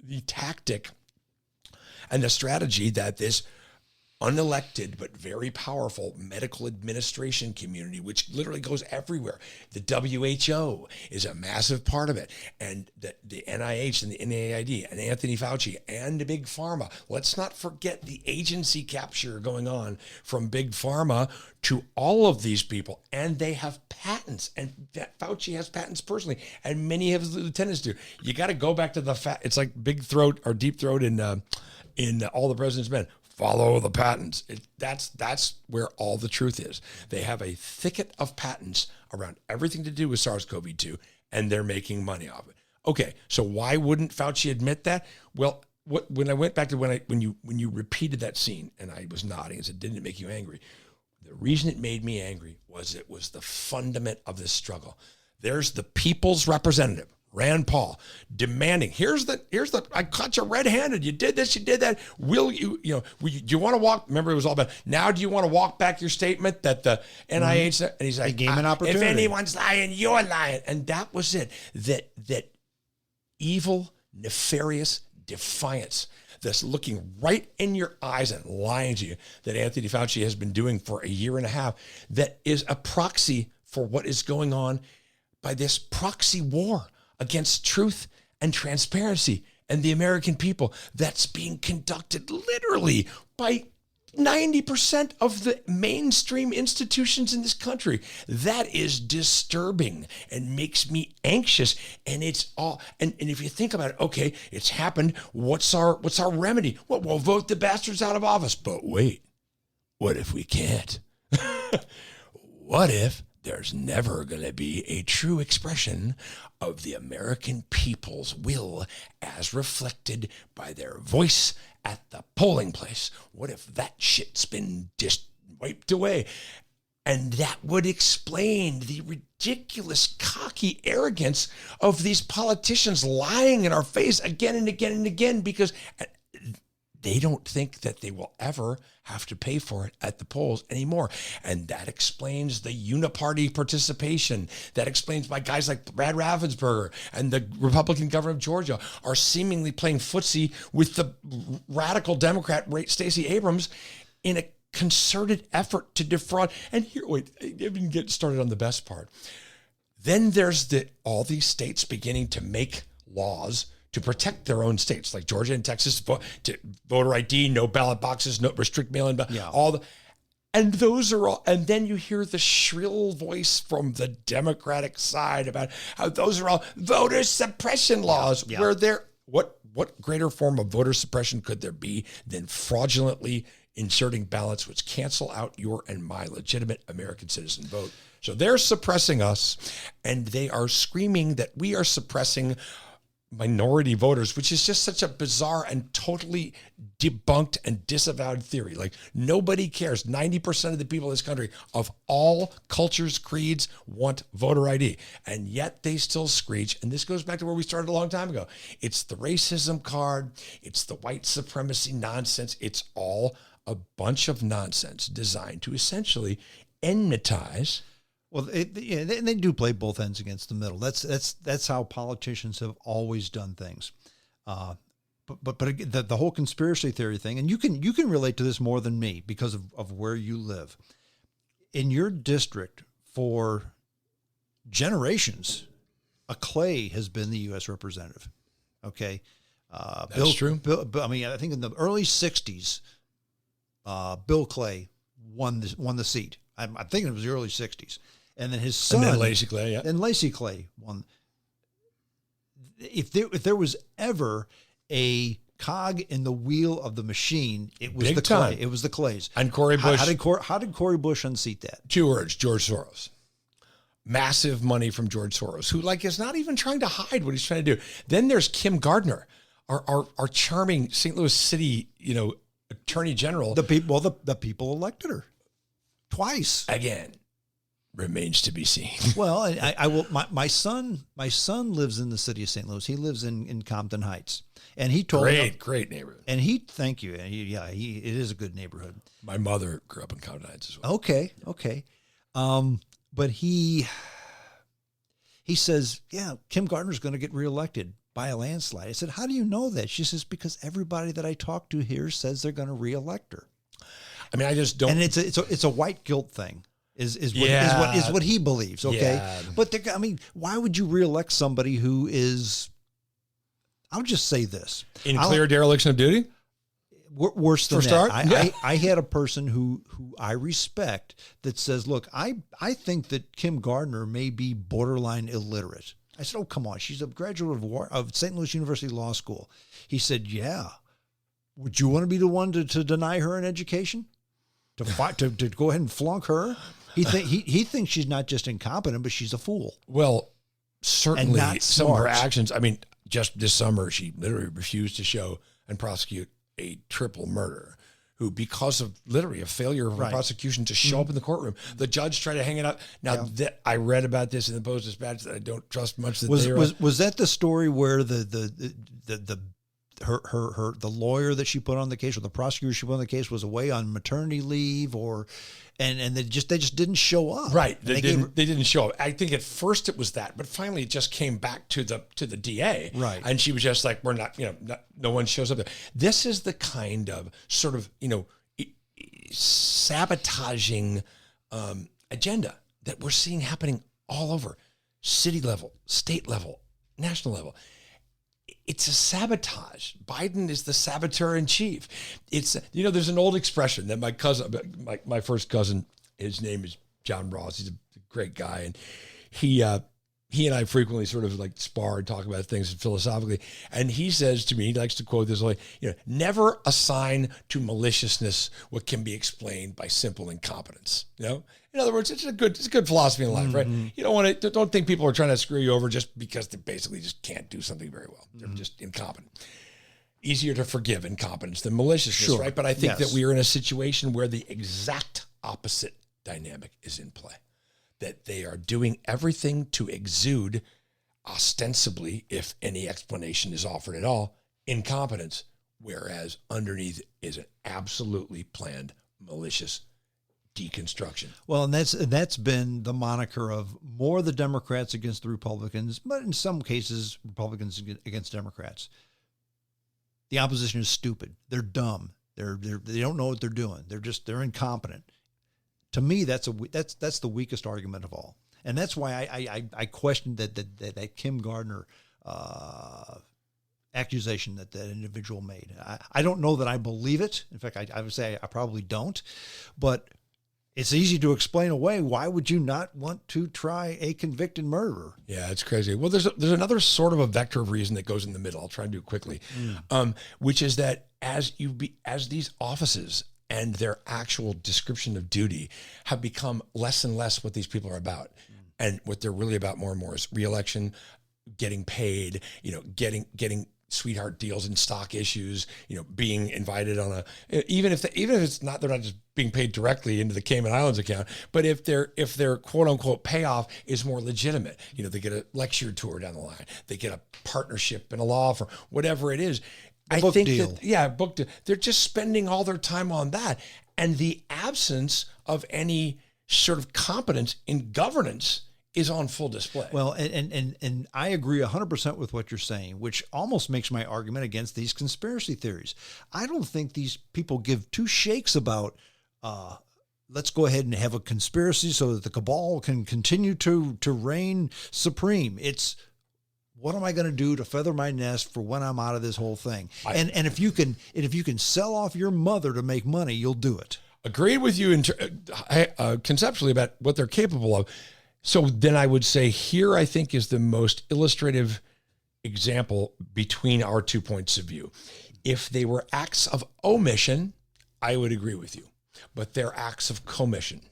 the tactic and the strategy that this unelected but very powerful medical administration community, which literally goes everywhere. The WHO is a massive part of it, and the NIH and the NIAID and Anthony Fauci and the Big Pharma. Let's not forget the agency capture going on from Big Pharma to all of these people, and they have patents, and Fauci has patents personally, and many of his lieutenants do. You got to go back to the fact. It's like big throat or deep throat in All the President's Men. Follow the patents. That's where all the truth is. They have a thicket of patents around everything to do with SARS-CoV-2, and they're making money off it. Okay, so why wouldn't Fauci admit that? Well, when I went back to when you repeated that scene, and I was nodding and said, didn't it make you angry? The reason it made me angry was it was the fundament of this struggle. There's the people's representative, Rand Paul, demanding, here's the, I caught you red-handed. You did this, you did that. Will you, do you want to walk? Remember, it was all about, now do you want to walk back your statement that the NIH, and he's like, gave him an opportunity. If anyone's lying, you're lying. And that was it. That evil, nefarious defiance, this looking right in your eyes and lying to you that Anthony Fauci has been doing for a year and a half, that is a proxy for what is going on by this proxy war against truth and transparency and the American people that's being conducted literally by 90% of the mainstream institutions in this country. That is disturbing and makes me anxious. And it's all, and if you think about it, okay, it's happened. What's our remedy? Well, we'll vote the bastards out of office. But wait, what if we can't? What if there's never going to be a true expression of the American people's will as reflected by their voice at the polling place? What if that shit's been just wiped away? And that would explain the ridiculous, cocky arrogance of these politicians lying in our face again and again and again, because they don't think that they will ever have to pay for it at the polls anymore. And that explains the uniparty participation. That explains why guys like Brad Raffensperger and the Republican governor of Georgia are seemingly playing footsie with the radical Democrat Stacey Abrams in a concerted effort to defraud. And here, wait, I didn't get started on the best part. Then there's all these states beginning to make laws to protect their own states, like Georgia and Texas, voter ID, no ballot boxes, no restrict mail-in, and those are all. And then you hear the shrill voice from the Democratic side about how those are all voter suppression laws. Yeah. Where they're what greater form of voter suppression could there be than fraudulently inserting ballots which cancel out your and my legitimate American citizen vote? So they're suppressing us, and they are screaming that we are suppressing minority voters, which is just such a bizarre and totally debunked and disavowed theory. Like, nobody cares. 90% of the people in this country of all cultures, creeds, want voter ID. And yet they still screech. And this goes back to where we started a long time ago. It's the racism card. It's the white supremacy nonsense. It's all a bunch of nonsense designed to essentially enmitize. Well, they do play both ends against the middle. That's how politicians have always done things. But the whole conspiracy theory thing, and you can relate to this more than me because of where you live. In your district, for generations, a Clay has been the U.S. representative. Okay, That's true. I mean, I think in the early '60s, Bill Clay won the seat. I'm thinking it was the early '60s. And then his son, and then Lacey Clay, yeah. And Lacey Clay won. If there was ever a cog in the wheel of the machine, it was Big time. Clay. It was the Clays. And Cory Bush. How did Cory Bush unseat that? Two words: George Soros. Massive money from George Soros, who is not even trying to hide what he's trying to do. Then there's Kim Gardner, our charming St. Louis City, Attorney General. The people elected her twice. Again, remains to be seen. Well, I will. My son lives in the city of St. Louis. He lives in Compton Heights, and he told great neighborhood. And thank you. And it is a good neighborhood. My mother grew up in Compton Heights as well. Okay. But he says, yeah, Kim Gardner's going to get reelected. by a landslide. I said, how do you know that? She says, because everybody that I talk to here says they're going to reelect her. I mean, I just don't. And it's a white guilt thing. Is what he believes. Okay, Yeah. but I mean, why would you reelect somebody who is? I'll just say this: in clear dereliction of duty. Worse than For that. start? I had a person who I respect that says, look, I think that Kim Gardner may be borderline illiterate. I said, oh, come on. She's a graduate of St. Louis University Law School. He said, yeah. Would you want to be the one to deny her an education? To go ahead and flunk her? He thinks she's not just incompetent, but she's a fool. Well, certainly some of her smart. actions. I mean, just this summer, she literally refused to show and prosecute a triple murderer who, because of literally a failure of a prosecution to show up in the courtroom, the judge tried to hang it up. Now that I read about this in the Post-Dispatch, that I don't trust much. That was that the story where the lawyer that she put on the case, or the prosecutor she put on the case, was away on maternity leave, and they just didn't show up. Right. They didn't show up. I think at first it was that, but finally it just came back to the DA. Right. And she was just like, we're not, no one shows up there. This is the kind of sort of, sabotaging agenda that we're seeing happening all over, city level, state level, national level. It's a sabotage. Biden is the saboteur in chief. It's, there's an old expression that my cousin, my first cousin, his name is John Ross. He's a great guy. And he and I frequently sort of like spar and talk about things philosophically. And he says to me, he likes to quote this, like, never assign to maliciousness what can be explained by simple incompetence. In other words, it's a good philosophy in life, right? You don't think people are trying to screw you over just because they basically just can't do something very well. They're just incompetent. Easier to forgive incompetence than maliciousness, right? But I think that we are in a situation where the exact opposite dynamic is in play. That they are doing everything to exude, ostensibly, if any explanation is offered at all, incompetence, whereas underneath is an absolutely planned, malicious deconstruction. Well, and that's been the moniker of more the Democrats against the Republicans, but in some cases, Republicans against Democrats. The opposition is stupid. They're dumb. They don't know what they're doing. They're incompetent. To me, that's the weakest argument of all, and that's why I questioned that Kim Gardner accusation that individual made. I don't know that I believe it. In fact, I would say I probably don't, but it's easy to explain away. Why would you not want to try a convicted murderer? Yeah, it's crazy. Well, there's another sort of a vector of reason that goes in the middle. I'll try and do it quickly, which is that as these offices and their actual description of duty have become less and less what these people are about. And what they're really about more and more is reelection, getting paid, getting sweetheart deals and stock issues, being invited on even if it's not, they're not just being paid directly into the Cayman Islands account, but if their quote unquote payoff is more legitimate, they get a lecture tour down the line, they get a partnership in a law firm, whatever it is. Book deal. They're just spending all their time on that. And the absence of any sort of competence in governance is on full display. Well, and I agree 100% with what you're saying, which almost makes my argument against these conspiracy theories. I don't think these people give two shakes about, let's go ahead and have a conspiracy so that the cabal can continue to reign supreme. It's, what am I going to do to feather my nest for when I'm out of this whole thing? And if you can sell off your mother to make money, you'll do it. Agreed with you conceptually about what they're capable of. So then I would say here, I think, is the most illustrative example between our 2 points of view. If they were acts of omission, I would agree with you, but they're acts of commission.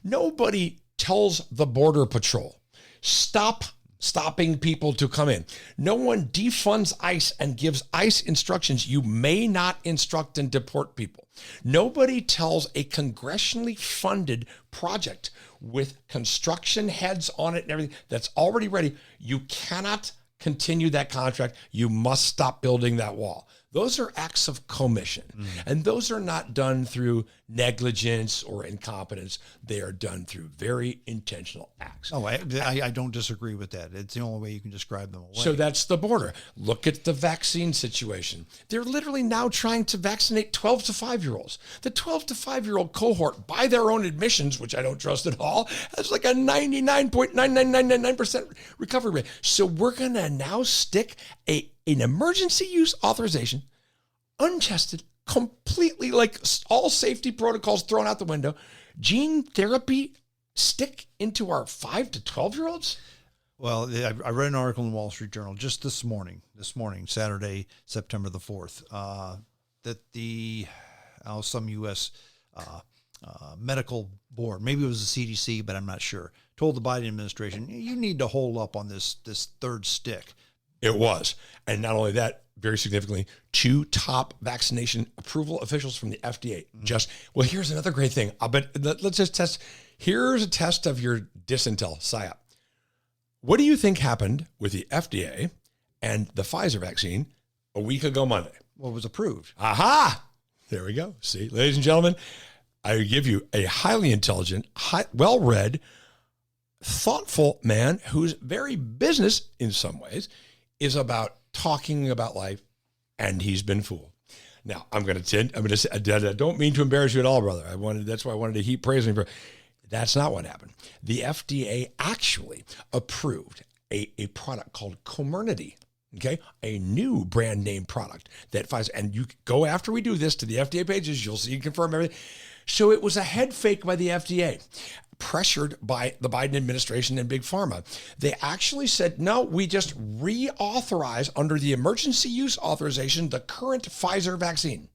Nobody tells the Border Patrol, stopping people to come in. No one defunds ICE and gives ICE instructions. You may not instruct and deport people. Nobody tells a congressionally funded project with construction heads on it and everything that's already ready. You cannot continue that contract. You must stop building that wall. Those are acts of commission. And those are not done through negligence or incompetence. They are done through very intentional acts. Oh, I don't disagree with that. It's the only way you can describe them away. So that's the border. Look at the vaccine situation. They're literally now trying to vaccinate 12 to 5-year-olds. The 12 to 5-year-old cohort, by their own admissions, which I don't trust at all, has like a 99.99999% recovery rate. So we're going to now stick an emergency use authorization, untested, completely like all safety protocols thrown out the window, gene therapy stick into our 5 to 12-year-olds? Well, I read an article in the Wall Street Journal just this morning, Saturday, September the 4th, that some U.S. Medical board, maybe it was the CDC, but I'm not sure, told the Biden administration, you need to hold up on this third stick. It was. And not only that, very significantly, 2 top vaccination approval officials from the FDA. Here's another great thing. Let's just test. Here's a test of your disintel, PSYOP. What do you think happened with the FDA and the Pfizer vaccine a week ago Monday? Well, it was approved. Aha! There we go. See, ladies and gentlemen, I give you a highly intelligent, well-read, thoughtful man whose very business, in some ways, is about talking about life, and he's been fooled. Now, I'm going to say, I don't mean to embarrass you at all, brother. That's why I wanted to heap praise on you for. That's not what happened. The FDA actually approved a product called Comirnaty, okay? A new brand name product that Pfizer, and you go after we do this to the FDA pages, you'll see, confirm everything. So it was a head fake by the FDA, pressured by the Biden administration and Big Pharma. They actually said, no, we just reauthorize under the emergency use authorization the current Pfizer vaccine.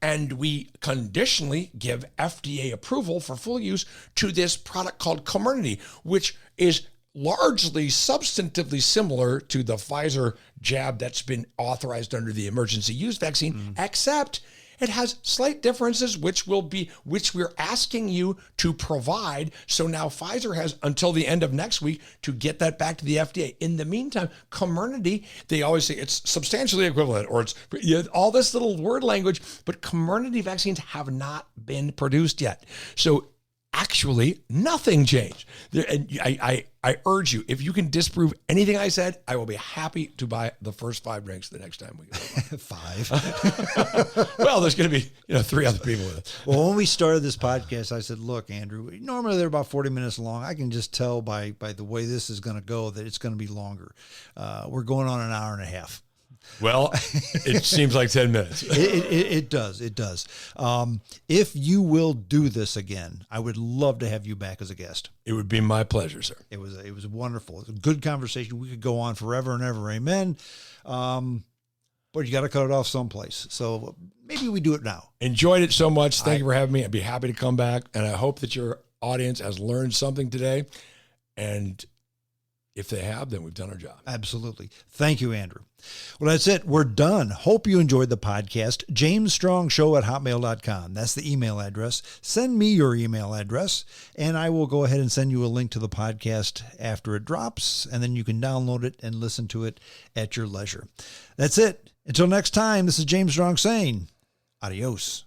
And we conditionally give FDA approval for full use to this product called Comirnaty, which is largely substantively similar to the Pfizer jab that's been authorized under the emergency use vaccine, except it has slight differences, which we're asking you to provide. So now Pfizer has until the end of next week to get that back to the FDA. In the meantime, Comirnaty, they always say it's substantially equivalent, or it's all this little word language, but Comirnaty vaccines have not been produced yet. So actually, nothing changed. And I urge you, if you can disprove anything I said, I will be happy to buy the first 5 drinks the next time we go. 5. Well, there's going to be 3 other people with us. Well, when we started this podcast, I said, look, Andrew, normally they're about 40 minutes long. I can just tell by the way this is going to go that it's going to be longer. We're going on an hour and a half. Well, it seems like 10 minutes. It does. If you will do this again, I would love to have you back as a guest. It would be my pleasure, sir. It was wonderful. It was a good conversation. We could go on forever and ever. Amen. But you got to cut it off someplace. So maybe we do it now. Enjoyed it so much. Thank you for having me. I'd be happy to come back. And I hope that your audience has learned something today. And if they have, then we've done our job. Absolutely. Thank you, Andrew. Well, that's it. We're done. Hope you enjoyed the podcast. JamesStrongShow@hotmail.com. That's the email address. Send me your email address, and I will go ahead and send you a link to the podcast after it drops, and then you can download it and listen to it at your leisure. That's it. Until next time, this is James Strong saying adios.